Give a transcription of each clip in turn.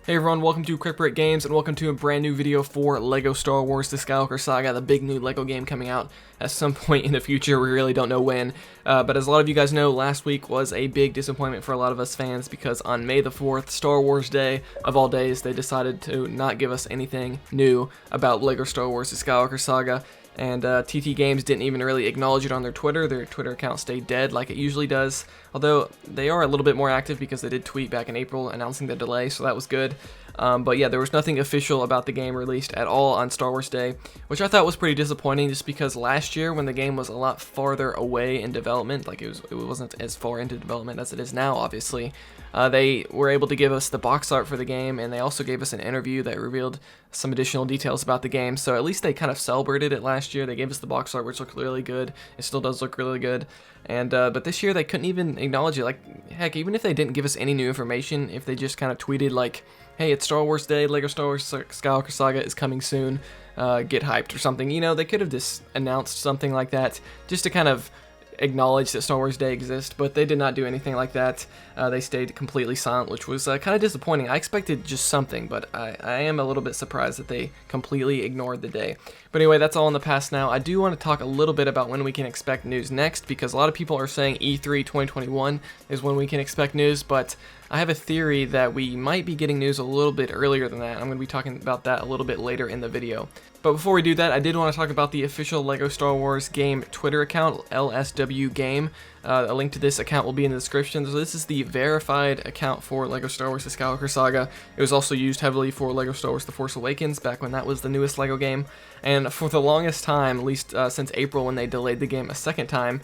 Hey everyone, welcome to Quick Break Games, and welcome to a brand new video for LEGO Star Wars The Skywalker Saga, the big new LEGO game coming out at some point in the future. We really don't know when, but as a lot of you guys know, last week was a big disappointment for a lot of us fans because on May the 4th, Star Wars Day, of all days, they decided to not give us anything new about LEGO Star Wars The Skywalker Saga. And TT Games didn't even really acknowledge it on their Twitter. Their Twitter account stayed dead like it usually does, although they are a little bit more active because they did tweet back in April announcing the delay, so that was good. But yeah, there was nothing official about the game released at all on Star Wars Day, which I thought was pretty disappointing just because last year when the game was a lot farther away in development, like it wasn't as far into development as it is now, obviously, they were able to give us the box art for the game, and they also gave us an interview that revealed some additional details about the game. So at least they kind of celebrated it last year. They gave us the box art, which looked really good. It still does look really good. And but this year they couldn't even acknowledge it. Like, heck, even if they didn't give us any new information, if they just kind of tweeted like, hey, it's Star Wars Day, LEGO Star Wars Skywalker Saga is coming soon, get hyped or something, you know, they could have just announced something like that just to kind of acknowledge that Star Wars Day exists, but they did not do anything like that. They stayed completely silent, which was kind of disappointing. I expected just something, but I am a little bit surprised that they completely ignored the day. But anyway, that's all in the past now. I do want to talk a little bit about when we can expect news next, because a lot of people are saying E3 2021 is when we can expect news, but I have a theory that we might be getting news a little bit earlier than that. I'm going to be talking about that a little bit later in the video. But before we do that, I did want to talk about the official LEGO Star Wars game Twitter account, LSW Game. A link to this account will be in the description. So this is the verified account for LEGO Star Wars The Skywalker Saga. It was also used heavily for LEGO Star Wars The Force Awakens back when that was the newest LEGO game. And for the longest time, at least since April when they delayed the game a second time,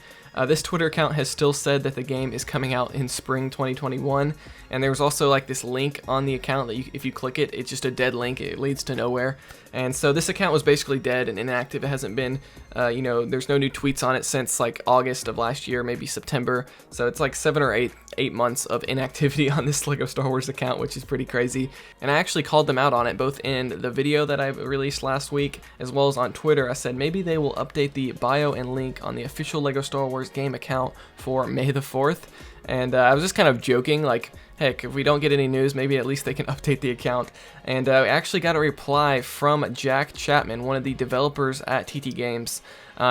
this Twitter account has still said that the game is coming out in spring 2021, and there's also like this link on the account that if you click it, it's just a dead link. It leads to nowhere, and so this account was basically dead and inactive. It hasn't been, there's no new tweets on it since like August of last year, maybe September. So it's like 7 or 8 months of inactivity on this LEGO Star Wars account, which is pretty crazy. And I actually called them out on it both in the video that I released last week as well as on Twitter. I said maybe they will update the bio and link on the official LEGO Star Wars game account for May the 4th. And I was just kind of joking, like, heck, if we don't get any news, maybe at least they can update the account. And I actually got a reply from Jack Chapman, one of the developers at TT Games.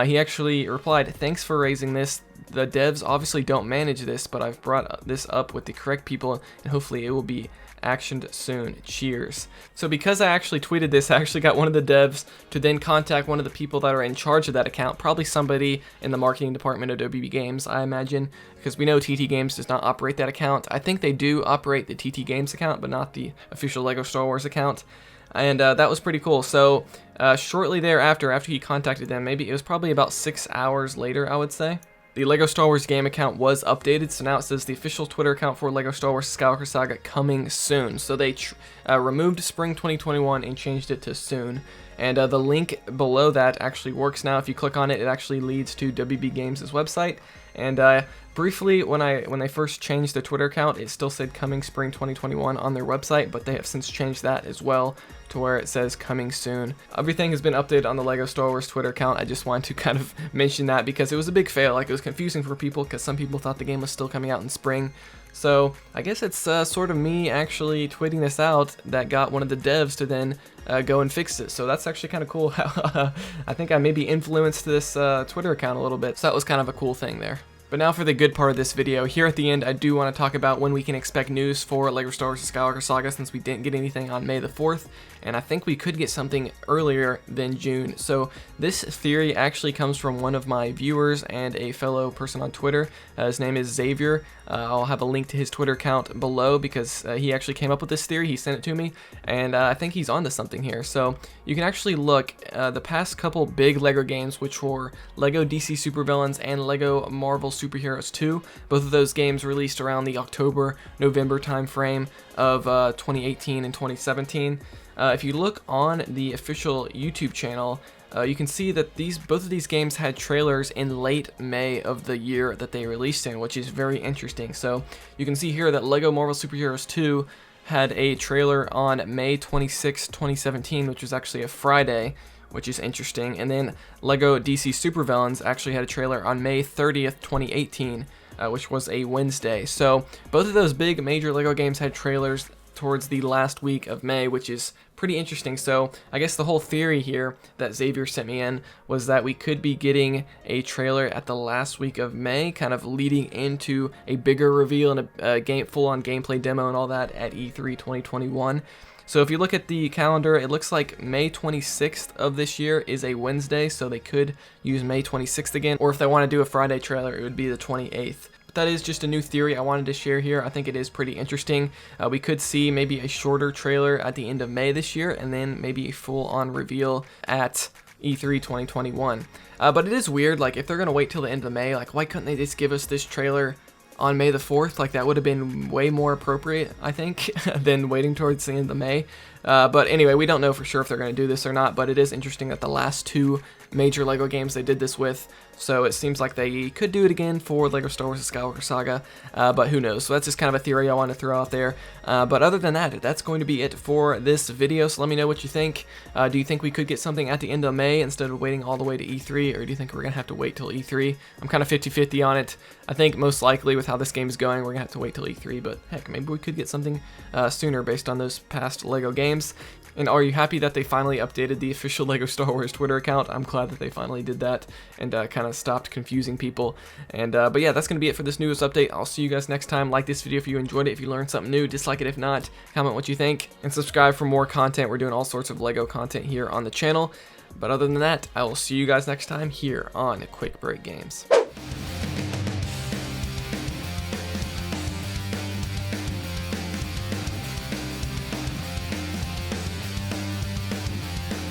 He actually replied, "Thanks for raising this. The devs obviously don't manage this, but I've brought this up with the correct people, and hopefully it will be actioned soon. Cheers." So because I actually tweeted this, I actually got one of the devs to then contact one of the people that are in charge of that account, probably somebody in the marketing department of WB Games, I imagine, because we know TT Games does not operate that account. I think they do operate the TT Games account, but not the official LEGO Star Wars account. And that was pretty cool. So shortly thereafter, after he contacted them, maybe it was probably about 6 hours later, I would say, the LEGO Star Wars game account was updated, so now it says the official Twitter account for LEGO Star Wars Skywalker Saga coming soon. So they removed spring 2021 and changed it to soon. And the link below that actually works now. If you click on it, it actually leads to WB Games' website. And briefly, when they first changed the Twitter account, it still said coming spring 2021 on their website, but they have since changed that as well to where it says coming soon. Everything has been updated on the LEGO Star Wars Twitter account. I just wanted to kind of mention that because it was a big fail. Like, it was confusing for people because some people thought the game was still coming out in spring. So I guess it's sort of me actually tweeting this out that got one of the devs to then go and fix it. So that's actually kind of cool. I think I maybe influenced this Twitter account a little bit. So that was kind of a cool thing there. But now for the good part of this video. Here at the end, I do want to talk about when we can expect news for LEGO Star Wars The Skywalker Saga, since we didn't get anything on May the 4th, and I think we could get something earlier than June. So this theory actually comes from one of my viewers and a fellow person on Twitter. His name is Xavier. I'll have a link to his Twitter account below because he actually came up with this theory. He sent it to me, and I think he's onto something here. So you can actually look the past couple big LEGO games, which were LEGO DC Supervillains and LEGO Marvel Superheroes 2. Both of those games released around the October-November time frame of 2018 and 2017. If you look on the official YouTube channel, you can see that both of these games had trailers in late May of the year that they released in, which is very interesting. So you can see here that LEGO Marvel Superheroes 2 had a trailer on May 26, 2017, which was actually a Friday, which is interesting. And then LEGO DC Supervillains actually had a trailer on May 30th, 2018, which was a Wednesday. So both of those big major LEGO games had trailers towards the last week of May, which is pretty interesting. So I guess the whole theory here that Xavier sent me in was that we could be getting a trailer at the last week of May, kind of leading into a bigger reveal and a full-on gameplay demo and all that at E3 2021. So if you look at the calendar, it looks like May 26th of this year is a Wednesday, so they could use May 26th again, or if they want to do a Friday trailer, it would be the 28th. That is just a new theory I wanted to share here. I think it is pretty interesting. We could see maybe a shorter trailer at the end of May this year, and then maybe a full-on reveal at E3 2021. But it is weird, like, if they're going to wait till the end of May, like, why couldn't they just give us this trailer on May the 4th? Like, that would have been way more appropriate, I think, than waiting towards the end of May. But anyway, we don't know for sure if they're going to do this or not, but it is interesting that the last two major LEGO games they did this with, so it seems like they could do it again for LEGO Star Wars The Skywalker Saga, but who knows. So that's just kind of a theory I wanted to throw out there. But other than that, that's going to be it for this video, so let me know what you think. Do you think we could get something at the end of May instead of waiting all the way to E3, or do you think we're going to have to wait till E3? I'm kind of 50-50 on it. I think most likely with how this game is going, we're going to have to wait till E3, but heck, maybe we could get something sooner based on those past LEGO games. And are you happy that they finally updated the official LEGO Star Wars Twitter account? I'm glad that they finally did that and kind of stopped confusing people. And but yeah, that's going to be it for this news update. I'll see you guys next time. Like this video if you enjoyed it. If you learned something new, dislike it if not. Comment what you think. And subscribe for more content. We're doing all sorts of LEGO content here on the channel. But other than that, I will see you guys next time here on Quick Break Games.